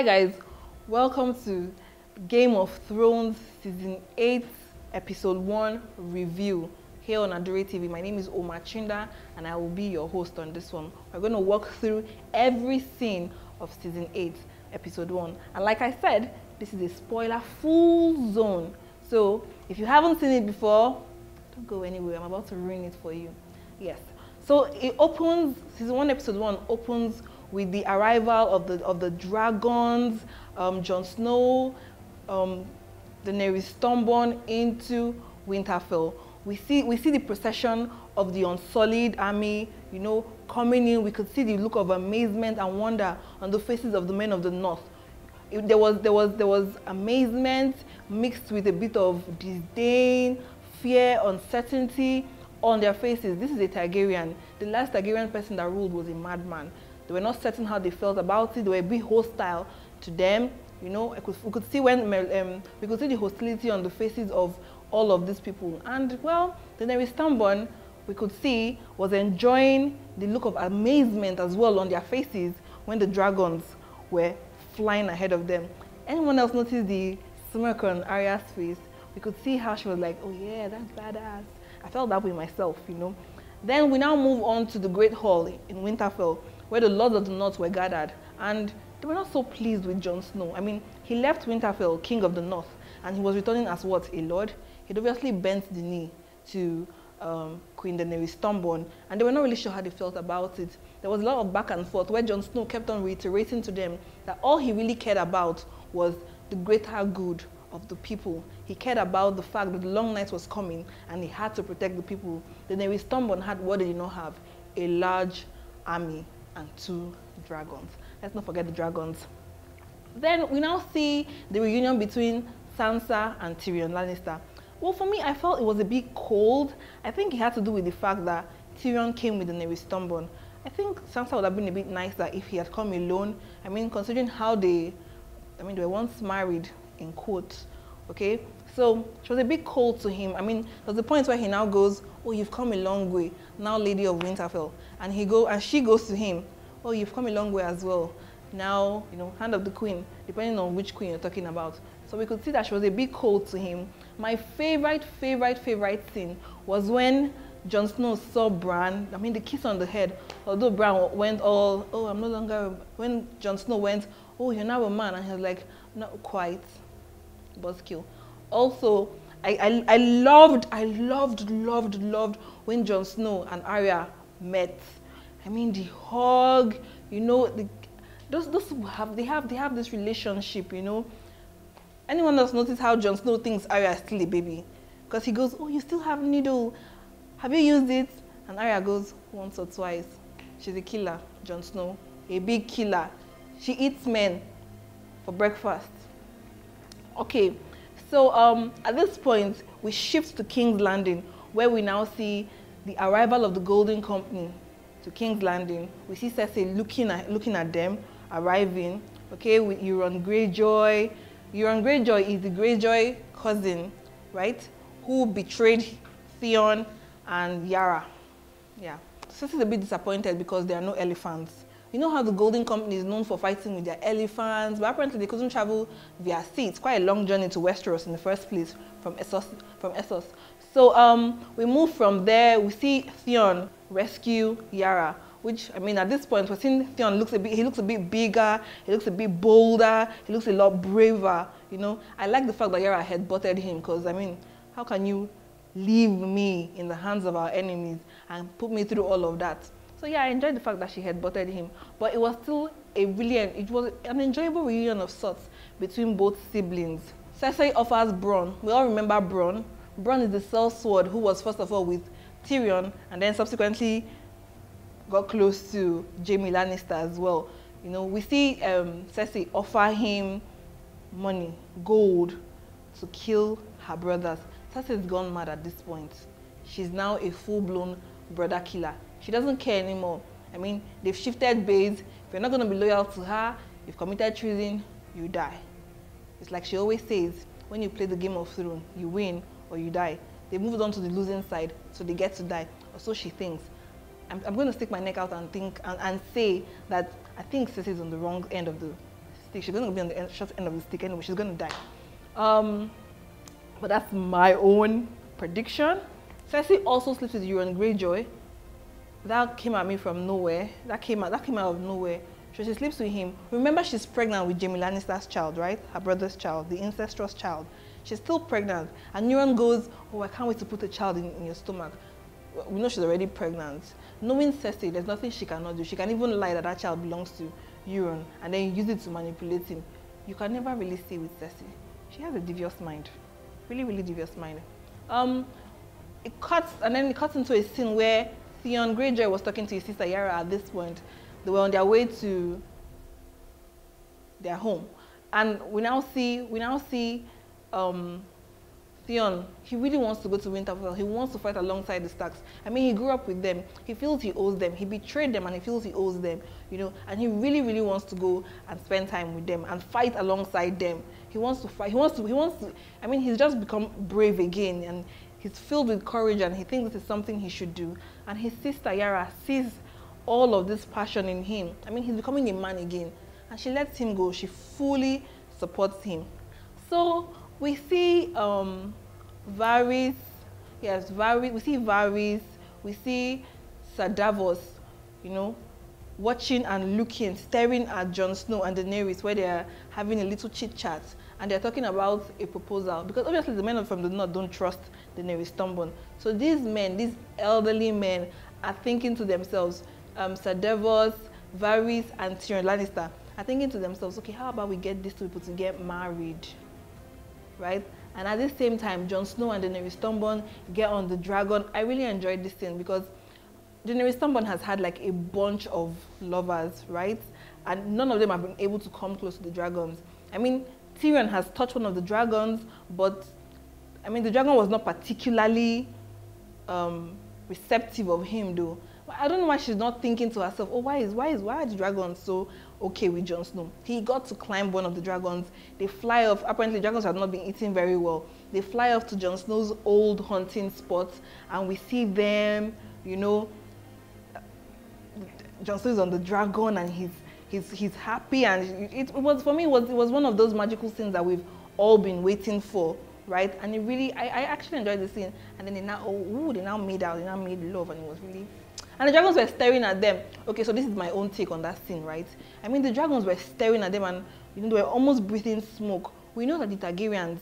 Hi guys, welcome to Game of Thrones Season 8 Episode 1 review here on AdureTV. My name is Omar and I will be your host on this one. We're going to walk through every scene of Season 8 Episode 1. And like I said, this is a spoiler full zone. So if you haven't seen it before, don't go anywhere. I'm about to ruin it for you. Yes. So it opens, Season 1 Episode 1 opens with the arrival of the dragons, Jon Snow, Daenerys Stormborn into Winterfell. We see the procession of the Unsullied army, you know, coming in. We could see the look of amazement and wonder on the faces of the men of the North. There was amazement mixed with a bit of disdain, fear, uncertainty on their faces. This is a Targaryen. The last Targaryen person that ruled was a madman. They were not certain how they felt about it. They were a bit hostile to them. You know, we could see we could see the hostility on the faces of all of these people. And well, Daenerys Stormborn, we could see, was enjoying the look of amazement as well on their faces when the dragons were flying ahead of them. Anyone else notice the smirk on Arya's face? We could see how she was like, oh yeah, that's badass. I felt that way myself, you know. Then we now move on to the Great Hall in Winterfell, where the Lords of the North were gathered, and they were not so pleased with Jon Snow. I mean, he left Winterfell, King of the North, and he was returning as what, a lord? He'd obviously bent the knee to Queen Daenerys Stormborn, and they were not really sure how they felt about it. There was a lot of back and forth where Jon Snow kept on reiterating to them that all he really cared about was the greater good of the people. He cared about the fact that the long night was coming and he had to protect the people. Daenerys Stormborn had what they did not have, a large army and 2 dragons. Let's not forget the dragons. Then we now see the reunion between Sansa and Tyrion Lannister. Well, for me, I felt it was a bit cold. I think it had to do with the fact that Tyrion came with Daenerys Stormborn. I think Sansa would have been a bit nicer if he had come alone. I mean, considering how they were once married, in quotes, okay? So she was a bit cold to him. I mean, there's the point where he now goes, oh, you've come a long way, now Lady of Winterfell. And she goes to him, oh, you've come a long way as well. Now, you know, hand of the queen, depending on which queen you're talking about. So we could see that she was a bit cold to him. My favorite scene was when Jon Snow saw Bran. I mean, the kiss on the head. Although Bran went all, oh, I'm no longer, when Jon Snow went, oh, you're now a man. And he was like, not quite. Buzzkill. Also, I loved when Jon Snow and Arya met. I mean, the hug, you know, they have this relationship, you know. Anyone else notice how Jon Snow thinks Arya is still a baby? Because he goes, oh, you still have needle. Have you used it? And Arya goes, once or twice. She's a killer, Jon Snow. A big killer. She eats men for breakfast. Okay, so at this point, we shift to King's Landing, where we now see the arrival of the Golden Company to King's Landing. We see Cersei looking at them arriving. Okay, with Euron Greyjoy. Euron Greyjoy is the Greyjoy cousin, right? Who betrayed Theon and Yara. Yeah, Cersei is a bit disappointed because there are no elephants. You know how the Golden Company is known for fighting with their elephants, but apparently they couldn't travel via sea. It's quite a long journey to Westeros in the first place from Essos. So we move from there. We see Theon rescue Yara, which, I mean, at this point we're seeing Theon looks a bit bigger, he looks a bit bolder, he looks a lot braver. You know, I like the fact that Yara headbutted him because, I mean, how can you leave me in the hands of our enemies and put me through all of that? So yeah, I enjoyed the fact that she headbutted him, but it was still it was an enjoyable reunion of sorts between both siblings. Cersei offers Bronn. We all remember Bronn. Bronn is the sellsword who was first of all with Tyrion and then subsequently got close to Jaime Lannister as well. You know, we see Cersei offer him money, gold, to kill her brothers. Cersei's gone mad at this point. She's now a full-blown brother killer. She doesn't care anymore. I mean, they've shifted base. If you're not going to be loyal to her, you've committed treason, you die. It's like she always says, when you play the Game of Thrones, you win or you die. They moved on to the losing side, so they get to die, or so she thinks. I'm going to stick my neck out and think and say that I think Cersei is on the wrong end of the stick. She's going to be on the short end of the stick anyway. She's going to die. But that's my own prediction. Cersei also sleeps with Euron Greyjoy. That came at me from nowhere. That came out of nowhere. So she sleeps with him. Remember, she's pregnant with Jaime Lannister's child, right? Her brother's child, the incestuous child. She's still pregnant. And Euron goes, oh, I can't wait to put a child in your stomach. We know she's already pregnant. Knowing Cersei, there's nothing she cannot do. She can even lie that child belongs to Euron and then use it to manipulate him. You can never really stay with Cersei. She has a devious mind. Really, really devious mind. It cuts into a scene where Theon Greyjoy was talking to his sister Yara at this point. They were on their way to their home. And we now see Theon, he really wants to go to Winterfell. He wants to fight alongside the Starks. I mean, he grew up with them. He feels he owes them. He betrayed them and he feels he owes them, you know, and he really, really wants to go and spend time with them and fight alongside them. He wants to fight. He wants to, I mean, he's just become brave again and he's filled with courage and he thinks this is something he should do. And his sister Yara sees all of this passion in him. I mean, he's becoming a man again. And she lets him go. She fully supports him. So we see Varys, yes, Varys, we see Varys, we see Sir Davos, you know, watching and looking, staring at Jon Snow and Daenerys where they're having a little chit chat and they're talking about a proposal because obviously the men from the north don't trust Daenerys Stormborn. So these men, these elderly men are thinking to themselves, Sir Davos, Varys and Tyrion Lannister are thinking to themselves, okay, how about we get these two people to get married, right? And at the same time, Jon Snow and Daenerys Stormborn get on the dragon. I really enjoyed this scene because Daenerys Stormborn has had like a bunch of lovers, right? And none of them have been able to come close to the dragons. I mean, Tyrion has touched one of the dragons, but I mean, the dragon was not particularly receptive of him though. I don't know why she's not thinking to herself, oh, why are the dragons so okay with Jon Snow? He got to climb one of the dragons. They fly off. Apparently, dragons have not been eating very well. They fly off to Jon Snow's old hunting spot, and we see them, you know, Jon Snow is on the dragon, and he's happy, and it was, for me, it was one of those magical scenes that we've all been waiting for, right? And it really, I actually enjoyed the scene. And then they now made out, they now made love, and it was really. And the dragons were staring at them. Okay, so this is my own take on that scene, right? I mean, the dragons were staring at them and, you know, they were almost breathing smoke. We know that the Targaryens,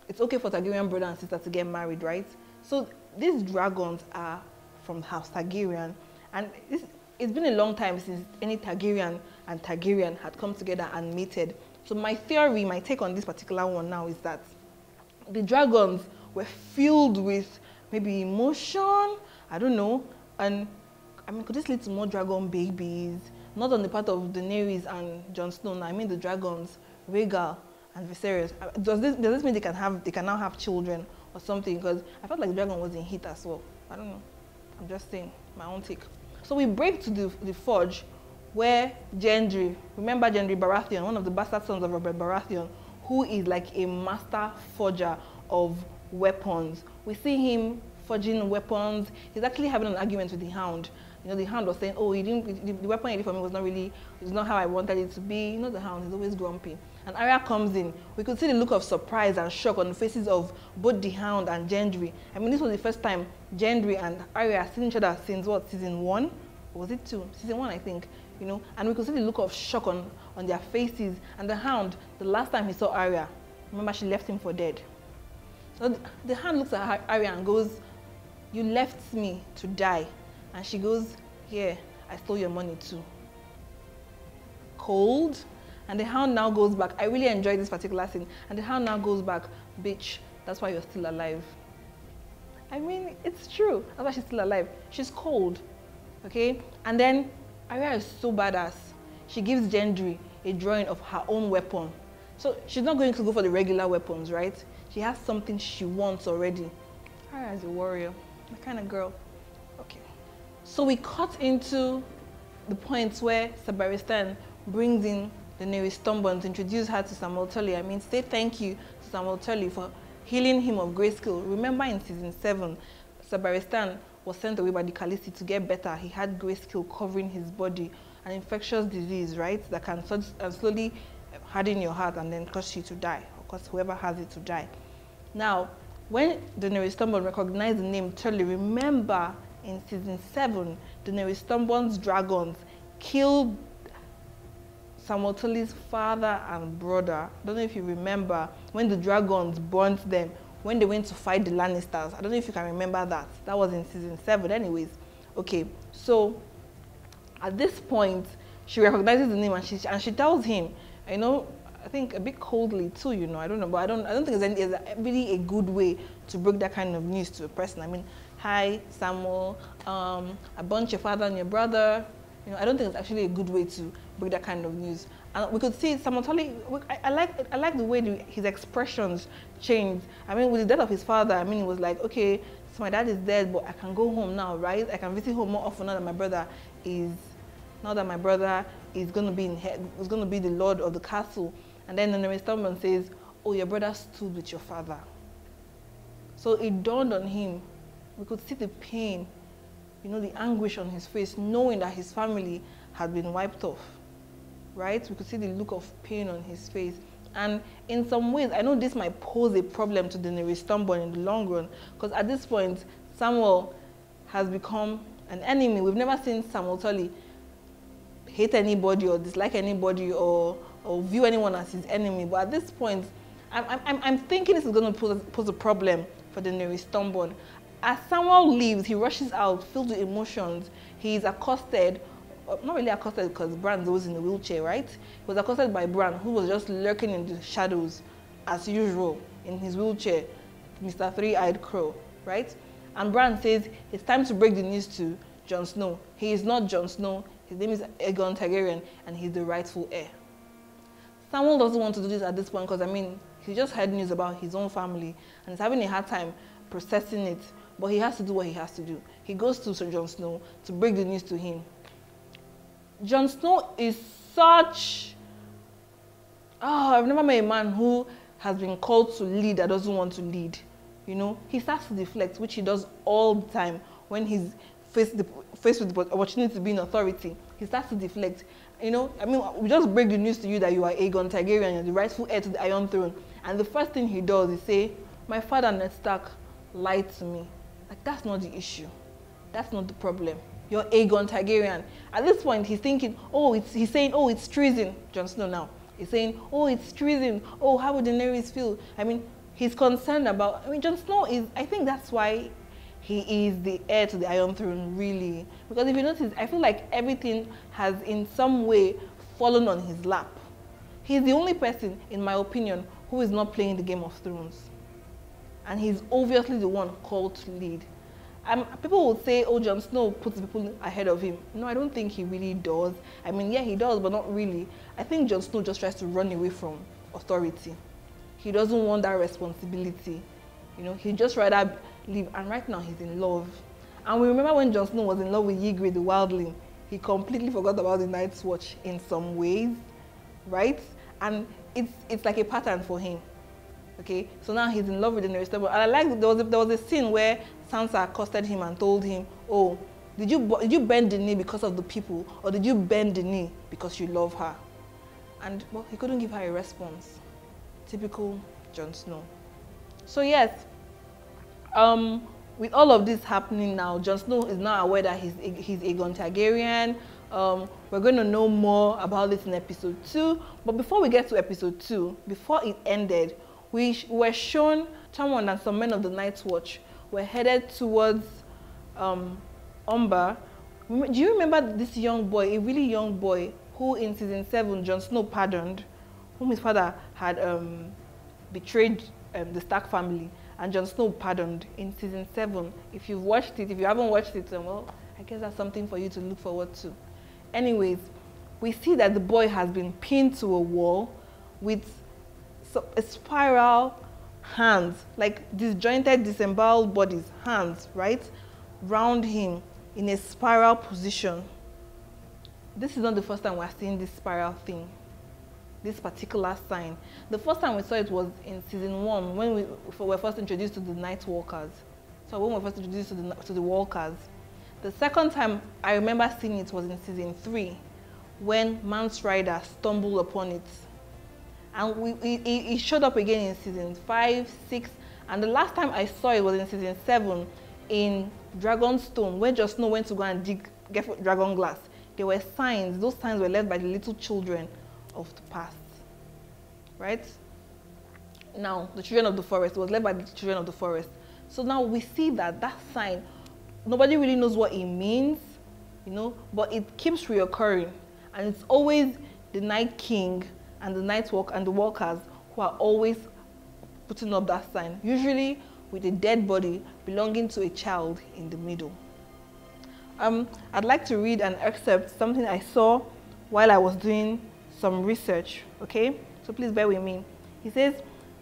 it's okay for Targaryen brother and sister to get married, right? So these dragons are from House Targaryen. And it's been a long time since any Targaryen and Targaryen had come together and mated. So my theory, my take on this particular one now is that the dragons were filled with maybe emotion, I don't know, and I mean, could this lead to more dragon babies? Not on the part of Daenerys and Jon Snow. I mean, the dragons, Rhaegal and Viserys. Does this mean they can now have children or something? Because I felt like the dragon was in heat as well. I don't know. I'm just saying my own take. So we break to the forge, where Gendry, remember Gendry Baratheon, one of the bastard sons of Robert Baratheon, who is like a master forger of weapons. We see him forging weapons. He's actually having an argument with the Hound. You know, the Hound was saying, oh, the weapon you did for me it's not how I wanted it to be. You know, the Hound is always grumpy. And Arya comes in. We could see the look of surprise and shock on the faces of both the Hound and Gendry. I mean, this was the first time Gendry and Arya seen each other since what, season 1? Or was it 2? Season 1, I think. You know, and we could see the look of shock on their faces. And the Hound, the last time he saw Arya, remember, she left him for dead. So the Hound looks at Arya and goes, you left me to die. And she goes, yeah, I stole your money too. Cold. And the Hound now goes back. I really enjoyed this particular scene. And the Hound now goes back, bitch, that's why you're still alive. I mean, it's true. That's why she's still alive. She's cold, okay? And then Arya is so badass. She gives Gendry a drawing of her own weapon. So she's not going to go for the regular weapons, right? She has something she wants already. Arya is a warrior. My kind of girl. Okay. So we cut into the point where Sir Barristan brings in Daenerys Stormborn to introduce her to Samuel Tully. I mean, say thank you to Samuel Tully for healing him of Grayskull. Remember in season 7, Sir Barristan was sent away by the Khaleesi to get better. He had Grayskull covering his body. an infectious disease, right? That can slowly harden your heart and then cause you to die, or cause whoever has it to die. Now, when Daenerys Stormborn recognized the name Tully, remember in season 7, Daenerys Stormborn's dragons killed Samuel Tully's father and brother. I don't know if you remember when the dragons burnt them when they went to fight the Lannisters. I don't know if you can remember that. That was in season 7 anyways. Okay, so at this point, she recognizes the name and she tells him, I know, I think a bit coldly too, you know, I don't know, but I don't think there's really a good way to break that kind of news to a person. I mean, hi, Samuel, I burnt your father and your brother. You know, I don't think it's actually a good way to break that kind of news. And we could see Samuel Tully, I like the way his expressions changed. I mean, with the death of his father, I mean, it was like, okay, so my dad is dead, but I can go home now, right? I can visit home more often now that my brother is going to be is going to be the lord of the castle. And then Daenerys Stormborn says, oh, your brother stood with your father. So it dawned on him. We could see the pain, you know, the anguish on his face, knowing that his family had been wiped off, right? We could see the look of pain on his face. And in some ways, I know this might pose a problem to Daenerys Stormborn in the long run, because at this point, Samuel has become an enemy. We've never seen Samuel Tully hate anybody or dislike anybody or view anyone as his enemy. But at this point, I'm thinking this is going to pose a problem for Daenerys Stormborn. As Samuel leaves, he rushes out, filled with emotions. He is accosted, not really accosted because Bran was in a wheelchair, right? He was accosted by Bran, who was just lurking in the shadows, as usual, in his wheelchair, Mr. Three-Eyed Crow, right? And Bran says, it's time to break the news to Jon Snow. He is not Jon Snow. His name is Aegon Targaryen, and he's the rightful heir. Samuel doesn't want to do this at this point because, I mean, he just heard news about his own family, and he's having a hard time processing it. But he has to do what he has to do. He goes to Sir Jon Snow to break the news to him. Jon Snow is such... Oh, I've never met a man who has been called to lead that doesn't want to lead. You know, he starts to deflect, which he does all the time when he's faced with the opportunity to be in authority. He starts to deflect. You know, I mean, we just break the news to you that you are Aegon Targaryen, you're the rightful heir to the Iron Throne. And the first thing he does is say, my father Ned Stark lied to me. Like, that's not the issue. That's not the problem. You're Aegon Targaryen. At this point, he's thinking, he's saying, it's treason. Jon Snow now. He's saying, it's treason. Oh, how would Daenerys feel? I mean, he's concerned about, Jon Snow is, I think that's why he is the heir to the Iron Throne, really. Because if you notice, I feel like everything has in some way fallen on his lap. He's the only person, in my opinion, who is not playing the Game of Thrones. And he's obviously the one called to lead. People will say, Jon Snow puts people ahead of him. No, I don't think he really does. I mean, yeah, he does, but not really. I think Jon Snow just tries to run away from authority. He doesn't want that responsibility. You know, he'd just rather live. And right now, he's in love. And we remember when Jon Snow was in love with Ygritte, the wildling, he completely forgot about the Night's Watch in some ways, right? And it's like a pattern for him. Okay, so now he's in love with Daenerys Stormborn. And I like there was a scene where Sansa accosted him and told him, did you bend the knee because of the people, or did you bend the knee because you love her? And well, he couldn't give her a response. Typical Jon Snow. So yes, with all of this happening now, Jon Snow is now aware that he's Aegon Targaryen. We're going to know more about this in episode 2. But before we get to episode 2, before it ended, we were shown Tamlin and some men of the Night's Watch were headed towards Umber. Do you remember this young boy, a really young boy, who in season 7 Jon Snow pardoned, whom his father had betrayed the Stark family, and Jon Snow pardoned in season 7. If you've watched it, if you haven't watched it, well, I guess that's something for you to look forward to. Anyways, we see that the boy has been pinned to a wall with a spiral hands, like disjointed, disemboweled bodies, hands, right, round him in a spiral position. This is not the first time we're seeing this spiral thing, this particular sign. The first time we saw it was in season 1 when we were first introduced to the Night Walkers. So when we were first introduced to the Walkers. The second time I remember seeing it was in season 3 when Mance Rider stumbled upon it. And it showed up again in season 5, 6, and the last time I saw it was in season 7 in Dragonstone, when Jon Snow went to go and get dragon glass. There were signs. Those signs were left by the little children of the past. Right? Now, the children of the forest was led by the children of the forest. So now we see that sign, nobody really knows what it means, you know, but it keeps reoccurring. And it's always the Night King and the Night Walk and the Walkers who are always putting up that sign, usually with a dead body belonging to a child in the middle. I'd like to read an excerpt, something I saw while I was doing some research, okay? So please bear with me. He says,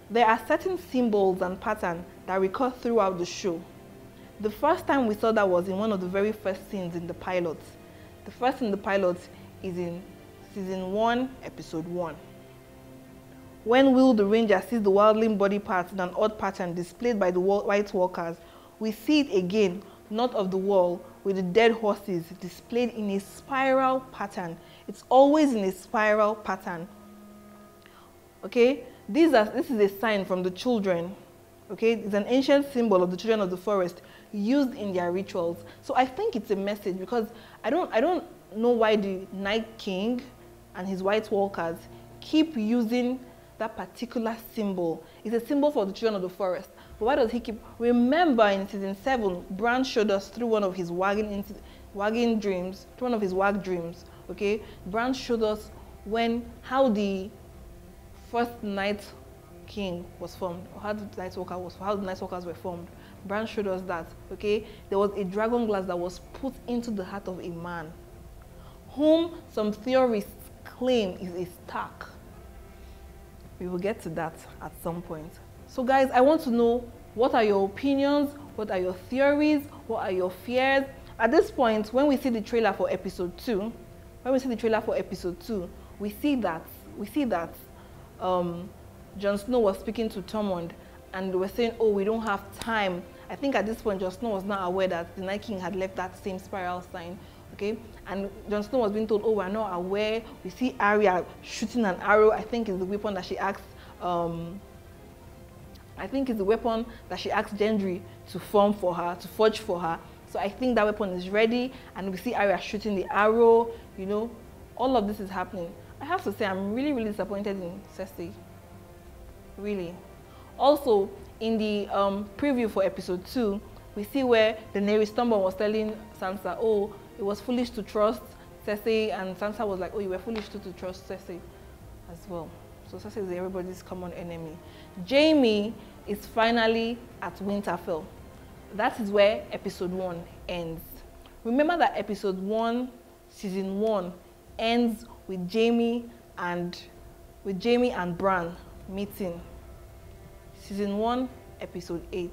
there are certain symbols and patterns that recur throughout the show. The first time we saw that was in one of the very first scenes in the pilot. The first in the pilot is in season 1, episode 1. When Will the Ranger sees the wildling body parts in an odd pattern displayed by the White Walkers, we see it again, north of the wall, with the dead horses displayed in a spiral pattern. It's always in a spiral pattern. Okay, this is a sign from the children. Okay, it's an ancient symbol of the children of the forest used in their rituals. So I think it's a message, because I don't know why the Night King and his White Walkers keep using that particular symbol. It's a symbol for the children of the forest. But why does he keep? Remember in season 7, Bran showed us through one of his wagging dreams, through one of his wag dreams. Okay, Bran showed us how the first Night King was formed, or how the Night Walkers were formed. Bran showed us that. Okay, there was a dragon glass that was put into the heart of a man, whom some theorists claim is a Stark. We will get to that at some point. So guys, I want to know, what are your opinions? What are your theories? What are your fears? At this point, when we see the trailer for episode 2, we see that Jon Snow was speaking to Tormund, and they were saying, oh, we don't have time. I think at this point, Jon Snow was not aware that the Night King had left that same spiral sign. Okay, and Jon Snow was being told, oh, we're not aware. We see Arya shooting an arrow. I think is the weapon that she asked. I think it's the weapon that she asked Gendry to forge for her. So I think that weapon is ready, and we see Arya shooting the arrow. You know, all of this is happening. I have to say, I'm really, really disappointed in Cersei. Really. Also, in the preview for episode 2, we see where Daenerys was telling Sansa, oh, it was foolish to trust Cersei, and Sansa was like, oh, you were foolish to trust Cersei as well. So Cersei is everybody's common enemy. Jaime is finally at Winterfell. That is where episode 1 ends. Remember that episode 1, season 1, ends with Jaime and Bran meeting. Season 1, episode 8.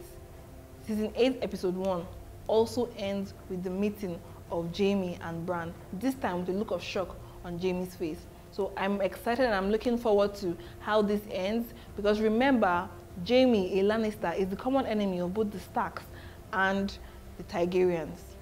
Season 8, episode 1 also ends with the meeting of Jaime and Bran, this time with a look of shock on Jaime's face. So I'm excited and I'm looking forward to how this ends, because remember, Jaime, a Lannister, is the common enemy of both the Starks and the Targaryens.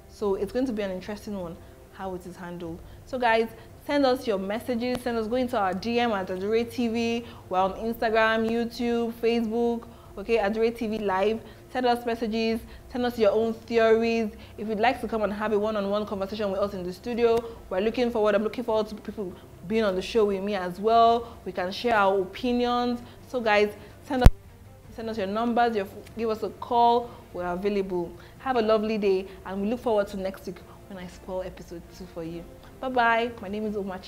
So it's going to be an interesting one, how it is handled. So guys, send us your messages, go into our DM at AdureTV. We're on Instagram, YouTube, Facebook, okay, AdureTV Live. Send us messages, send us your own theories. If you'd like to come and have a one-on-one conversation with us in the studio, I'm looking forward to people being on the show with me as well. We can share our opinions. So guys, send us your numbers, give us a call. We're available. Have a lovely day, and we look forward to next week when I spoil episode 2 for you. Bye-bye. My name is Omar.